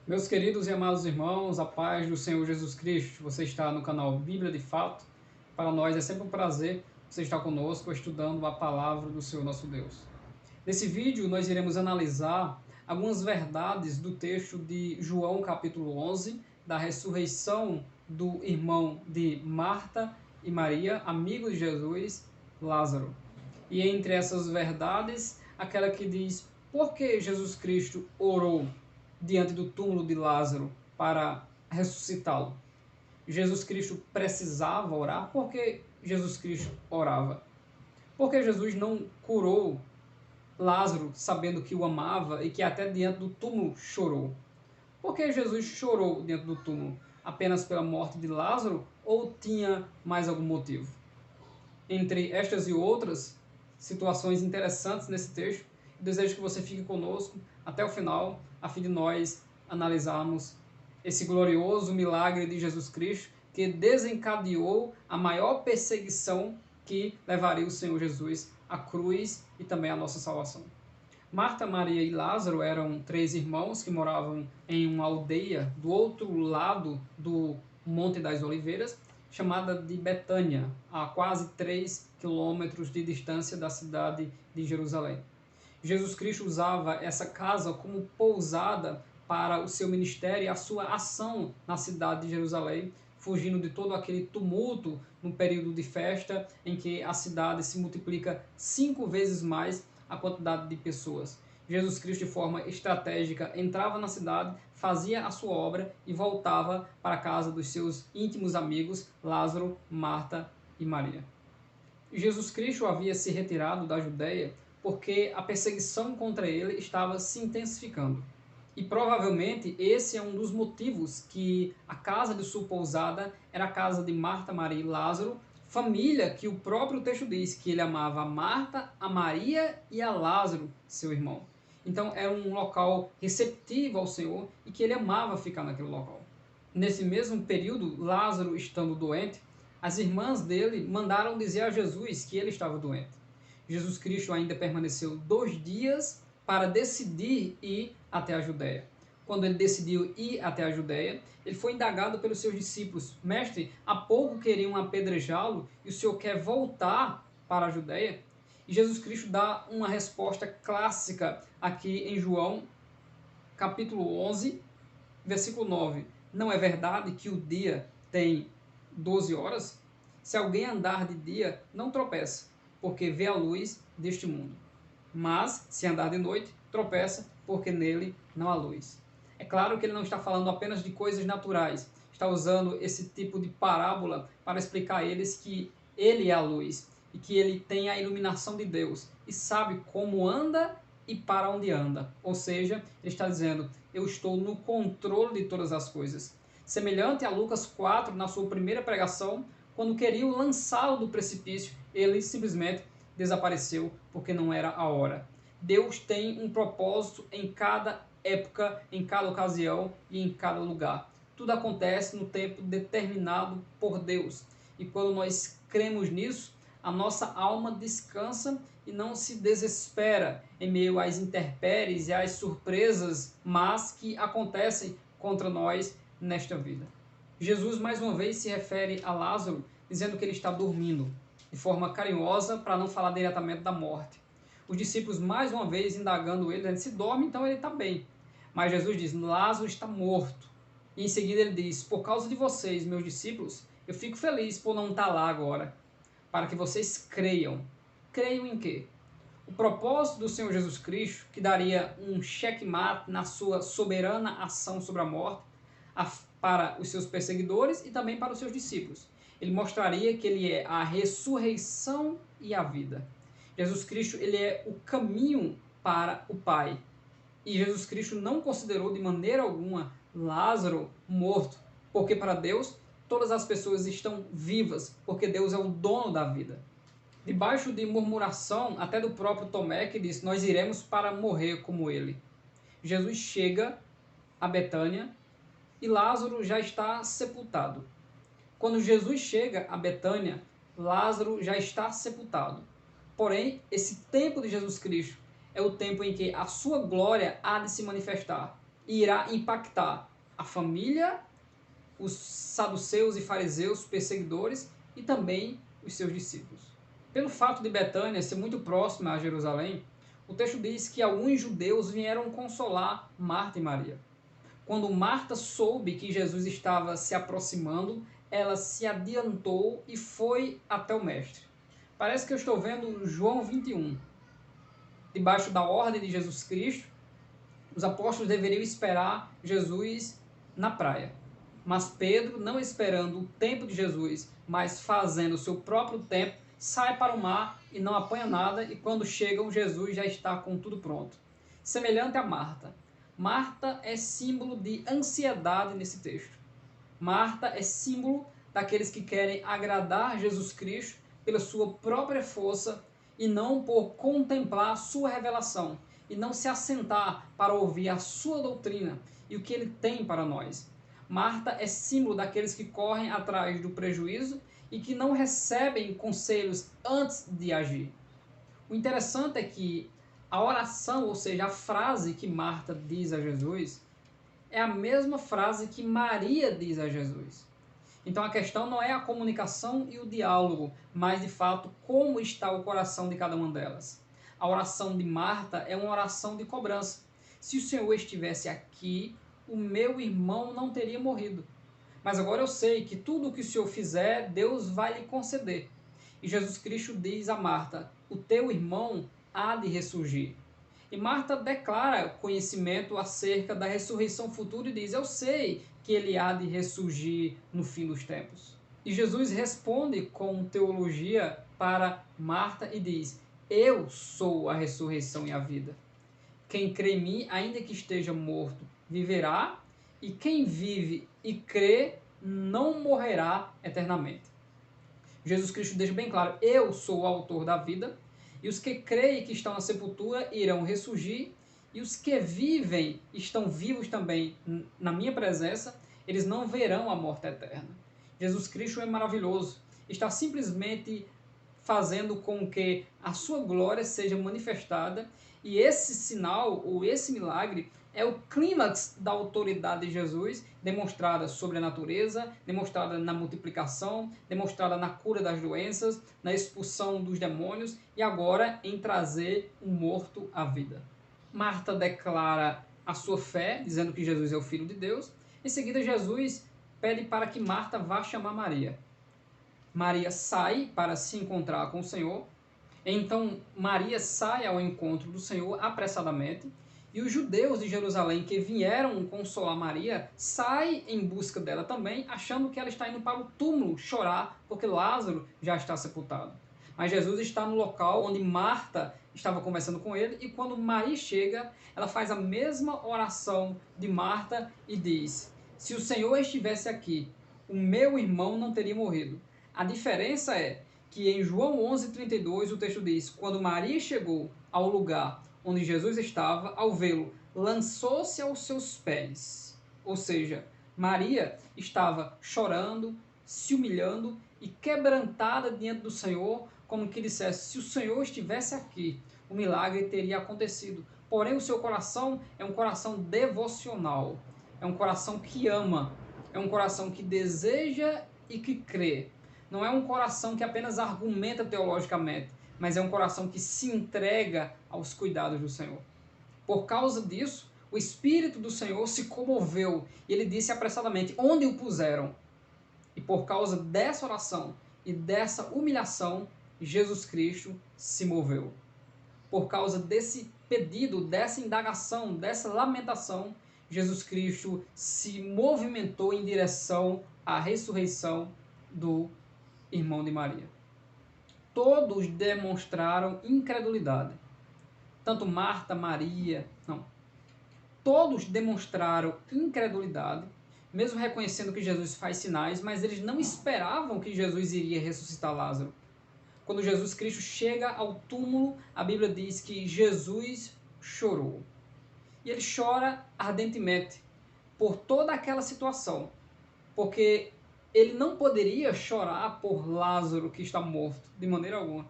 Meus queridos e amados irmãos, a paz do Senhor Jesus Cristo. Você está no canal Bíblia de Fato. Para nós é sempre um prazer você estar conosco estudando a palavra do Senhor nosso Deus. Nesse vídeo nós iremos analisar algumas verdades do texto de João capítulo 11, da ressurreição do irmão de Marta e Maria, amigo de Jesus, Lázaro. E entre essas verdades, aquela que diz por que Jesus Cristo orou diante do túmulo de Lázaro para ressuscitá-lo. Jesus Cristo precisava orar? Por que Jesus Cristo orava? Porque Jesus não curou Lázaro sabendo que o amava e que até diante do túmulo chorou? Por que Jesus chorou diante do túmulo? Apenas pela morte de Lázaro ou tinha mais algum motivo? Entre estas e outras situações interessantes nesse texto, desejo que você fique conosco até o final, a fim de nós analisarmos esse glorioso milagre de Jesus Cristo que desencadeou a maior perseguição que levaria o Senhor Jesus à cruz e também à nossa salvação. Marta, Maria e Lázaro eram três irmãos que moravam em uma aldeia do outro lado do Monte das Oliveiras, chamada de Betânia, a quase 3 quilômetros de distância da cidade de Jerusalém. Jesus Cristo usava essa casa como pousada para o seu ministério e a sua ação na cidade de Jerusalém, fugindo de todo aquele tumulto no período de festa em que a cidade se multiplica 5 vezes mais a quantidade de pessoas. Jesus Cristo, de forma estratégica, entrava na cidade, fazia a sua obra e voltava para a casa dos seus íntimos amigos, Lázaro, Marta e Maria. Jesus Cristo havia se retirado da Judéia porque a perseguição contra ele estava se intensificando. E provavelmente esse é um dos motivos que a casa de sua pousada era a casa de Marta, Maria e Lázaro, família que o próprio texto diz que ele amava a Marta, a Maria e a Lázaro, seu irmão. Então era um local receptivo ao Senhor e que ele amava ficar naquele local. Nesse mesmo período, Lázaro estando doente, as irmãs dele mandaram dizer a Jesus que ele estava doente. Jesus Cristo ainda permaneceu 2 dias para decidir ir até a Judéia. Quando ele decidiu ir até a Judéia, ele foi indagado pelos seus discípulos: Mestre, há pouco queriam apedrejá-lo e o Senhor quer voltar para a Judéia? E Jesus Cristo dá uma resposta clássica aqui em João, capítulo 11, versículo 9. Não é verdade que o dia tem 12 horas? Se alguém andar de dia, não tropeça, porque vê a luz deste mundo. Mas, se andar de noite, tropeça, porque nele não há luz. É claro que ele não está falando apenas de coisas naturais. Está usando esse tipo de parábola para explicar a eles que ele é a luz e que ele tem a iluminação de Deus e sabe como anda e para onde anda. Ou seja, ele está dizendo, eu estou no controle de todas as coisas. Semelhante a Lucas 4, na sua primeira pregação, quando queriam lançá-lo do precipício, ele simplesmente desapareceu porque não era a hora. Deus tem um propósito em cada época, em cada ocasião e em cada lugar. Tudo acontece no tempo determinado por Deus. E quando nós cremos nisso, a nossa alma descansa e não se desespera em meio às intempéries e às surpresas, mas que acontecem contra nós nesta vida. Jesus mais uma vez se refere a Lázaro dizendo que ele está dormindo, de forma carinhosa para não falar diretamente da morte. Os discípulos mais uma vez indagando ele, dizendo, se dorme, então ele está bem. Mas Jesus diz, Lázaro está morto. E em seguida ele diz, por causa de vocês, meus discípulos, eu fico feliz por não estar lá agora, para que vocês creiam. Creiam em quê? O propósito do Senhor Jesus Cristo, que daria um checkmate na sua soberana ação sobre a morte, para os seus perseguidores e também para os seus discípulos. Ele mostraria que ele é a ressurreição e a vida. Jesus Cristo, ele é o caminho para o Pai. E Jesus Cristo não considerou de maneira alguma Lázaro morto, porque para Deus todas as pessoas estão vivas, porque Deus é o dono da vida. Debaixo de murmuração, até do próprio Tomé, que disse, nós iremos para morrer como ele. Jesus chega a Betânia e Lázaro já está sepultado. Quando Jesus chega a Betânia, Lázaro já está sepultado. Porém, esse tempo de Jesus Cristo é o tempo em que a sua glória há de se manifestar. e irá impactar a família, os saduceus e fariseus perseguidores e também os seus discípulos. Pelo fato de Betânia ser muito próxima a Jerusalém, o texto diz que alguns judeus vieram consolar Marta e Maria. Quando Marta soube que Jesus estava se aproximando, ela se adiantou e foi até o mestre. Parece que eu estou vendo João 21. Debaixo da ordem de Jesus Cristo, os apóstolos deveriam esperar Jesus na praia. Mas Pedro, não esperando o tempo de Jesus, mas fazendo o seu próprio tempo, sai para o mar e não apanha nada, e quando chegam, Jesus já está com tudo pronto. Semelhante a Marta. Marta é símbolo de ansiedade nesse texto. Marta é símbolo daqueles que querem agradar Jesus Cristo pela sua própria força e não por contemplar a sua revelação e não se assentar para ouvir a sua doutrina e o que ele tem para nós. Marta é símbolo daqueles que correm atrás do prejuízo e que não recebem conselhos antes de agir. O interessante é que a oração, ou seja, a frase que Marta diz a Jesus, é a mesma frase que Maria diz a Jesus. Então a questão não é a comunicação e o diálogo, mas de fato como está o coração de cada uma delas. A oração de Marta é uma oração de cobrança. Se o Senhor estivesse aqui, o meu irmão não teria morrido. Mas agora eu sei que tudo o que o Senhor fizer, Deus vai lhe conceder. E Jesus Cristo diz a Marta, o teu irmão há de ressurgir. E Marta declara conhecimento acerca da ressurreição futura e diz, eu sei que ele há de ressurgir no fim dos tempos. E Jesus responde com teologia para Marta e diz, eu sou a ressurreição e a vida. Quem crê em mim, ainda que esteja morto, viverá, e quem vive e crê não morrerá eternamente. Jesus Cristo deixa bem claro, eu sou o autor da vida, e os que creem que estão na sepultura irão ressurgir, e os que vivem, estão vivos também na minha presença, eles não verão a morte eterna. Jesus Cristo é maravilhoso, está simplesmente fazendo com que a sua glória seja manifestada, e esse sinal, ou esse milagre, é o clímax da autoridade de Jesus, demonstrada sobre a natureza, demonstrada na multiplicação, demonstrada na cura das doenças, na expulsão dos demônios e agora em trazer um morto à vida. Marta declara a sua fé, dizendo que Jesus é o Filho de Deus. Em seguida, Jesus pede para que Marta vá chamar Maria. Maria sai para se encontrar com o Senhor. Então, Maria sai ao encontro do Senhor apressadamente. E os judeus de Jerusalém que vieram consolar Maria saem em busca dela também, achando que ela está indo para o túmulo chorar, porque Lázaro já está sepultado. Mas Jesus está no local onde Marta estava conversando com ele, e quando Maria chega, ela faz a mesma oração de Marta e diz, se o Senhor estivesse aqui, o meu irmão não teria morrido. A diferença é que em João 11:32 o texto diz, quando Maria chegou ao lugar onde Jesus estava, ao vê-lo, lançou-se aos seus pés. Ou seja, Maria estava chorando, se humilhando e quebrantada diante do Senhor, como que dissesse, se o Senhor estivesse aqui, o milagre teria acontecido. Porém, o seu coração é um coração devocional, é um coração que ama, é um coração que deseja e que crê. Não é um coração que apenas argumenta teologicamente, mas é um coração que se entrega aos cuidados do Senhor. Por causa disso, o Espírito do Senhor se comoveu e ele disse apressadamente, onde o puseram? E por causa dessa oração e dessa humilhação, Jesus Cristo se moveu. Por causa desse pedido, dessa indagação, dessa lamentação, Jesus Cristo se movimentou em direção à ressurreição do irmão de Maria. Todos demonstraram incredulidade. Tanto Marta, Maria, não. Todos demonstraram incredulidade, mesmo reconhecendo que Jesus faz sinais, mas eles não esperavam que Jesus iria ressuscitar Lázaro. Quando Jesus Cristo chega ao túmulo, a Bíblia diz que Jesus chorou. E ele chora ardentemente por toda aquela situação, porque ele não poderia chorar por Lázaro que está morto, de maneira alguma.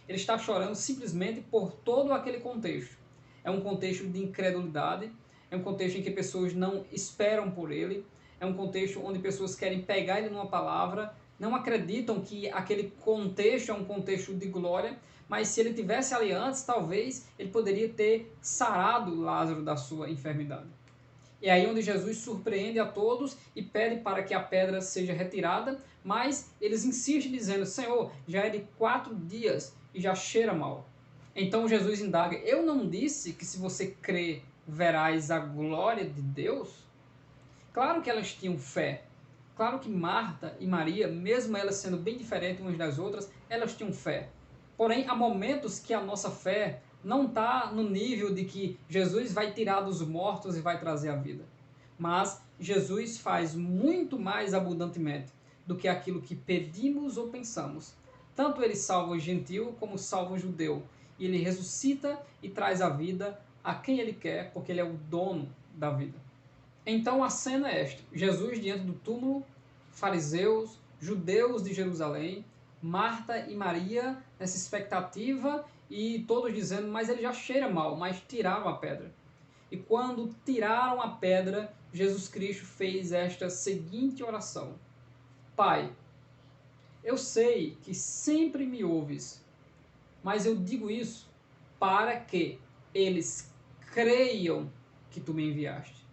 Ele está chorando simplesmente por todo aquele contexto. É um contexto de incredulidade, é um contexto em que pessoas não esperam por ele, é um contexto onde pessoas querem pegar ele numa palavra, não acreditam que aquele contexto é um contexto de glória, mas se ele tivesse ali antes, talvez ele poderia ter sarado Lázaro da sua enfermidade. É aí onde Jesus surpreende a todos e pede para que a pedra seja retirada, mas eles insistem dizendo, Senhor, já é de 4 dias e já cheira mal. Então Jesus indaga, eu não disse que se você crer, verás a glória de Deus? Claro que elas tinham fé. Claro que Marta e Maria, mesmo elas sendo bem diferentes umas das outras, elas tinham fé. Porém, há momentos que a nossa fé não está no nível de que Jesus vai tirar dos mortos e vai trazer a vida. Mas Jesus faz muito mais abundantemente do que aquilo que pedimos ou pensamos. Tanto ele salva o gentil como salva o judeu. E ele ressuscita e traz a vida a quem ele quer, porque ele é o dono da vida. Então a cena é esta: Jesus diante do túmulo, fariseus, judeus de Jerusalém, Marta e Maria nessa expectativa e todos dizendo, mas ele já cheira mal, mas tiraram a pedra. E quando tiraram a pedra, Jesus Cristo fez esta seguinte oração: Pai, eu sei que sempre me ouves, mas eu digo isso para que eles creiam que tu me enviaste.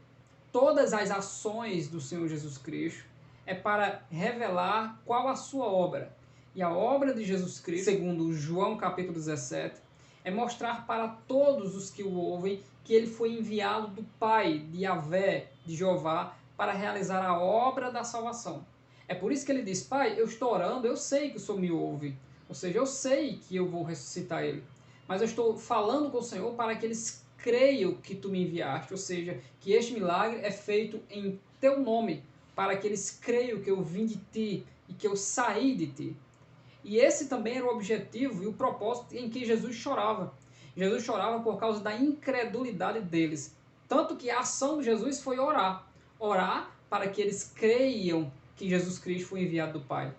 Todas as ações do Senhor Jesus Cristo é para revelar qual a sua obra. E a obra de Jesus Cristo, segundo João capítulo 17, é mostrar para todos os que o ouvem que ele foi enviado do Pai, de Yahvé, de Jeová, para realizar a obra da salvação. É por isso que ele diz, Pai, eu estou orando, eu sei que o Senhor me ouve. Ou seja, eu sei que eu vou ressuscitar ele. Mas eu estou falando com o Senhor para que eles creiam que tu me enviaste. Ou seja, que este milagre é feito em teu nome, para que eles creiam que eu vim de ti e que eu saí de ti. E esse também era o objetivo e o propósito em que Jesus chorava. Jesus chorava por causa da incredulidade deles. Tanto que a ação de Jesus foi orar. Orar para que eles creiam que Jesus Cristo foi enviado do Pai.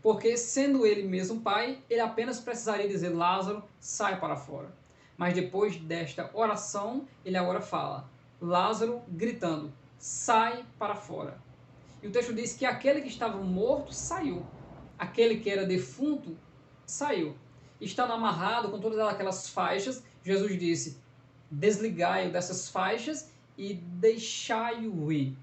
Porque, sendo ele mesmo Pai, ele apenas precisaria dizer, Lázaro, sai para fora. Mas depois desta oração, ele agora fala, Lázaro gritando, sai para fora. E o texto diz que aquele que estava morto saiu. Aquele que era defunto saiu. Estando amarrado com todas aquelas faixas, Jesus disse, desligai-o dessas faixas e deixai-o ir.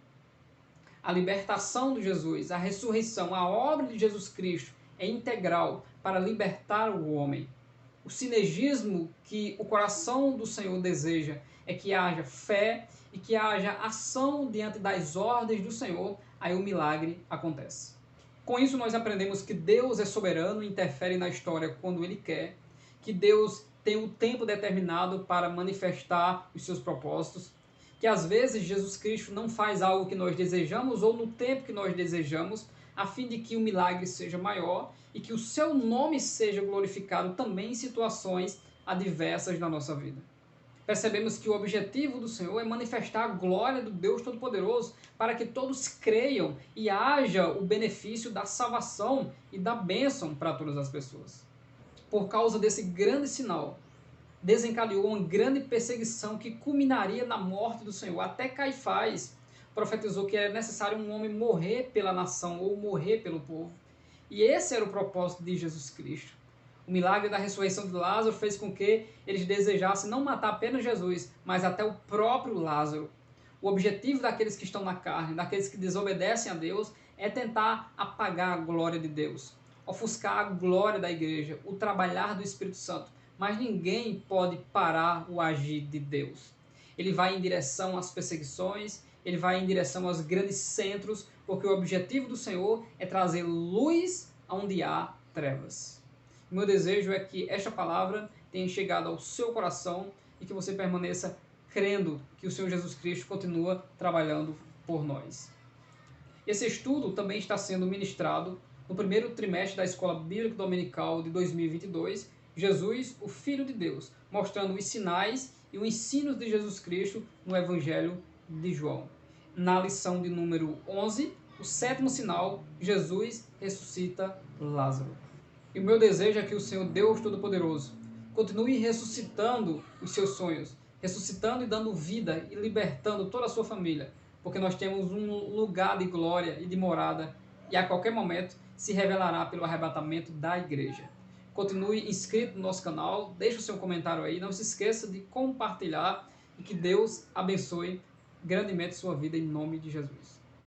A libertação de Jesus, a ressurreição, a obra de Jesus Cristo é integral para libertar o homem. O sinergismo que o coração do Senhor deseja é que haja fé e que haja ação diante das ordens do Senhor, aí o milagre acontece. Com isso nós aprendemos que Deus é soberano e interfere na história quando Ele quer, que Deus tem um tempo determinado para manifestar os seus propósitos, que às vezes Jesus Cristo não faz algo que nós desejamos ou no tempo que nós desejamos, a fim de que o milagre seja maior e que o seu nome seja glorificado também em situações adversas na nossa vida. Percebemos que o objetivo do Senhor é manifestar a glória do Deus Todo-Poderoso para que todos creiam e haja o benefício da salvação e da bênção para todas as pessoas. Por causa desse grande sinal, desencadeou uma grande perseguição que culminaria na morte do Senhor. Até Caifás profetizou que era necessário um homem morrer pela nação ou morrer pelo povo. E esse era o propósito de Jesus Cristo. O milagre da ressurreição de Lázaro fez com que eles desejassem não matar apenas Jesus, mas até o próprio Lázaro. O objetivo daqueles que estão na carne, daqueles que desobedecem a Deus, é tentar apagar a glória de Deus, ofuscar a glória da igreja, o trabalhar do Espírito Santo. Mas ninguém pode parar o agir de Deus. Ele vai em direção às perseguições, ele vai em direção aos grandes centros, porque o objetivo do Senhor é trazer luz onde há trevas. O meu desejo é que esta palavra tenha chegado ao seu coração e que você permaneça crendo que o Senhor Jesus Cristo continua trabalhando por nós. Esse estudo também está sendo ministrado no primeiro trimestre da Escola Bíblica Dominical de 2022, Jesus, o Filho de Deus, mostrando os sinais e o ensino de Jesus Cristo no Evangelho de João. Na lição de número 11, o 7º sinal, Jesus ressuscita Lázaro. E o meu desejo é que o Senhor Deus Todo-Poderoso continue ressuscitando os seus sonhos, ressuscitando e dando vida e libertando toda a sua família, porque nós temos um lugar de glória e de morada e a qualquer momento se revelará pelo arrebatamento da igreja. Continue inscrito no nosso canal, deixe o seu comentário aí, não se esqueça de compartilhar e que Deus abençoe grandemente sua vida em nome de Jesus.